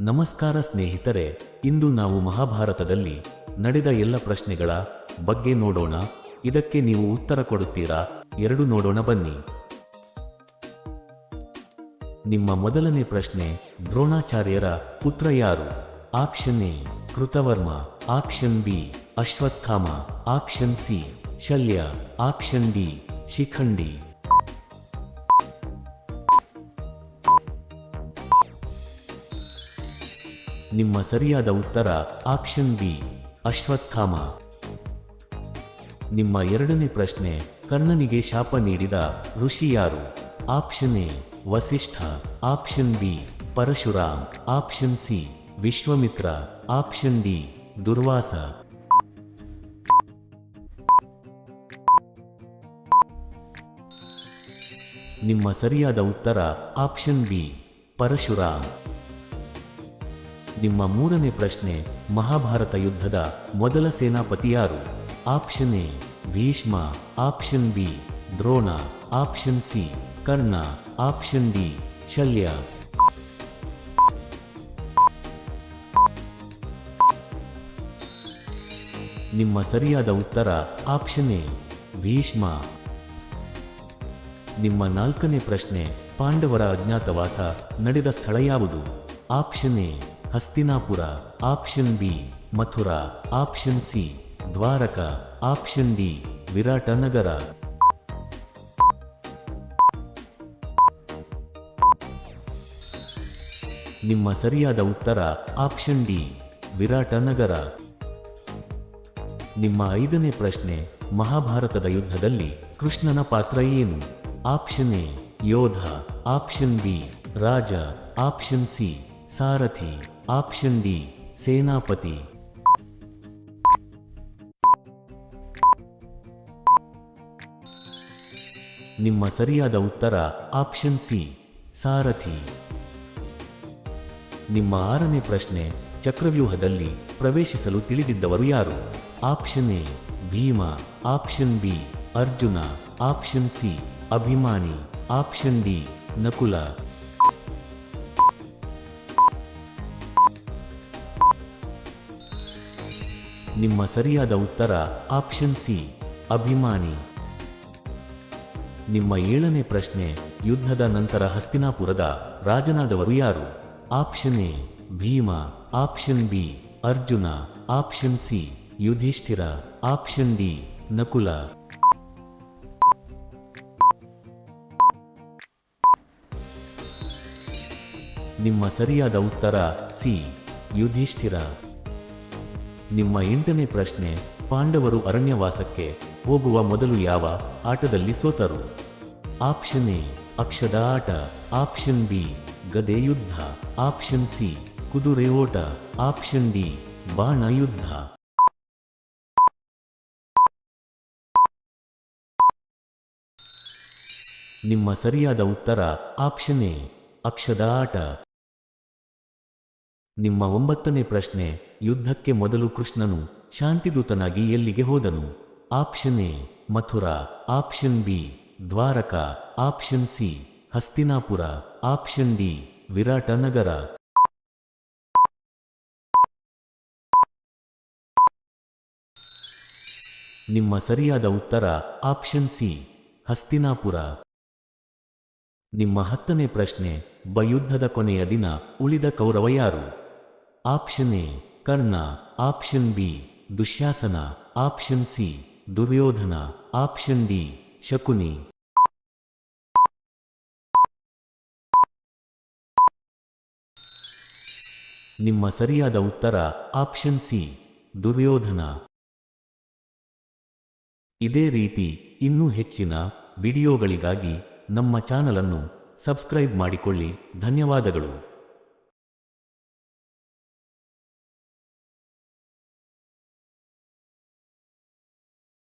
ನಮಸ್ಕಾರ ಸ್ನೇಹಿತರೆ, ಇಂದು ನಾವು ಮಹಾಭಾರತದಲ್ಲಿ ನಡೆದ ಎಲ್ಲ ಪ್ರಶ್ನೆಗಳ ಬಗ್ಗೆ ನೋಡೋಣ. ಇದಕ್ಕೆ ನೀವು ಉತ್ತರ ಕೊಡುತ್ತೀರಾ? ಎರಡು ನೋಡೋಣ ಬನ್ನಿ. ನಿಮ್ಮ ಮೊದಲನೇ ಪ್ರಶ್ನೆ, ದ್ರೋಣಾಚಾರ್ಯರ ಪುತ್ರ ಯಾರು? Option A Kritavarma, option B Ashwatthama, option C Shalya, option D Shikhandi. ನಿಮ್ಮ ಸರಿಯಾದ ಉತ್ತರ ಆಪ್ಷನ್ ಬಿ ಅಶ್ವತ್ಥಾಮ. ನಿಮ್ಮ ಎರಡನೇ ಪ್ರಶ್ನೆ, ಕರ್ಣನಿಗೆ ಶಾಪ ನೀಡಿದ ಋಷಿ ಯಾರು? Option A Vasishtha, option B Parashuram, option C Vishwamitra, option D Durvasa. ನಿಮ್ಮ ಸರಿಯಾದ ಉತ್ತರ ಆಪ್ಷನ್ ಬಿ ಪರಶುರಾಮ್. ನಿಮ್ಮ ಮೂರನೇ ಪ್ರಶ್ನೆ, ಮಹಾಭಾರತ ಯುದ್ಧದ ಮೊದಲ ಸೇನಾಪತಿ ಯಾರು? Option A Bhishma, option B Drona, option C Karna, option D Shalya. ನಿಮ್ಮ ಸರಿಯಾದ ಉತ್ತರ ಆಪ್ಷನ್ ಎ ಭೀಷ್ಮ. ನಿಮ್ಮ ನಾಲ್ಕನೇ ಪ್ರಶ್ನೆ, ಪಾಂಡವರ ಅಜ್ಞಾತವಾಸ ನಡೆದ ಸ್ಥಳ ಯಾವುದು? Option A Hastinapura, option B Mathura, option C Dwaraka, option D Viratanagara. ನಿಮ್ಮ ಸರಿಯಾದ ಉತ್ತರ ಆಪ್ಷನ್ ಡಿ ವಿರಾಟನಗರ. ನಿಮ್ಮ ಐದನೇ ಪ್ರಶ್ನೆ, ಮಹಾಭಾರತದ ಯುದ್ಧದಲ್ಲಿ ಕೃಷ್ಣನ ಪಾತ್ರ ಏನು? ಆಪ್ಷನ್ ಎ ಯೋಧ, ಆಪ್ಷನ್ ಬಿ ರಾಜ, ಆಪ್ಷನ್ ಸಿ ಸಾರಥಿ, ಆಪ್ಷನ್ ಡಿ ಸೇನಾಪತಿ. ನಿಮ್ಮ ಸರಿಯಾದ ಉತ್ತರ ಆಪ್ಷನ್ ಸಿ ಸಾರಥಿ. ನಿಮ್ಮ ಆರನೇ ಪ್ರಶ್ನೆ, ಚಕ್ರವ್ಯೂಹದಲ್ಲಿ ಪ್ರವೇಶಿಸಲು ತಿಳಿದಿದ್ದವರು ಯಾರು? Option A Bhima, option B Arjuna, option C Abhimanyu, option D Nakula. ನಿಮ್ಮ ಸರಿಯಾದ ಉತ್ತರ ಆಪ್ಷನ್ ಸಿ ಅಭಿಮಾನಿ. ನಿಮ್ಮ ಏಳನೇ ಪ್ರಶ್ನೆ, ಯುದ್ಧದ ನಂತರ ಹಸ್ತಿನಾಪುರದ ರಾಜನಾದವರು ಯಾರು? Option A Bhima, option B Arjuna, option C Yudhishthira, option D Nakula. ನಿಮ್ಮ ಸರಿಯಾದ ಉತ್ತರ ಸಿ ಯುಧಿಷ್ಠಿರ. ನಿಮ್ಮ ಎಂಟನೇ ಪ್ರಶ್ನೆ, ಪಾಂಡವರು ಅರಣ್ಯವಾಸಕ್ಕೆ ಹೋಗುವ ಮೊದಲು ಯಾವ ಆಟದಲ್ಲಿ ಸೋತರು? ಆಪ್ಷನ್ ಎ ಅಕ್ಷದ ಆಟ, ಆಪ್ಷನ್ ಬಿ ಗದೆ ಯುದ್ಧ, ಆಪ್ಷನ್ ಸಿ ಕುದುರೆ ಓಟ, ಆಪ್ಷನ್ ಡಿ ಬಾಣ ಯುದ್ಧ. ನಿಮ್ಮ ಸರಿಯಾದ ಉತ್ತರ ಆಪ್ಷನ್ ಎ ಅಕ್ಷದ ಆಟ. ನಿಮ್ಮ ಒಂಬತ್ತನೇ ಪ್ರಶ್ನೆ, ಯುದ್ಧಕ್ಕೆ ಮೊದಲು ಕೃಷ್ಣನು ಶಾಂತಿದೂತನಾಗಿ ಎಲ್ಲಿಗೆ ಹೋದನು? Option A Mathura, option B Dwaraka, option C Hastinapura, option D Viratanagara. ನಿಮ್ಮ ಸರಿಯಾದ ಉತ್ತರ ಆಪ್ಷನ್ ಸಿ ಹಸ್ತಿನಾಪುರ. ನಿಮ್ಮ ಹತ್ತನೇ ಪ್ರಶ್ನೆ, ಯುದ್ಧದ ಕೊನೆಯ ದಿನ ಉಳಿದ ಕೌರವ ಯಾರು? Option A Karna, option B Dushasana, option C Duryodhana, option D Shakuni. ನಿಮ್ಮ ಸರಿಯಾದ ಉತ್ತರ ಆಪ್ಷನ್ ಸಿ ದುರ್ಯೋಧನ. ಇದೇ ರೀತಿ ಇನ್ನೂ ಹೆಚ್ಚಿನ ವಿಡಿಯೋಗಳಿಗಾಗಿ ನಮ್ಮ ಚಾನಲ್ ಅನ್ನು ಸಬ್ಸ್ಕ್ರೈಬ್ ಮಾಡಿಕೊಳ್ಳಿ. ಧನ್ಯವಾದಗಳು.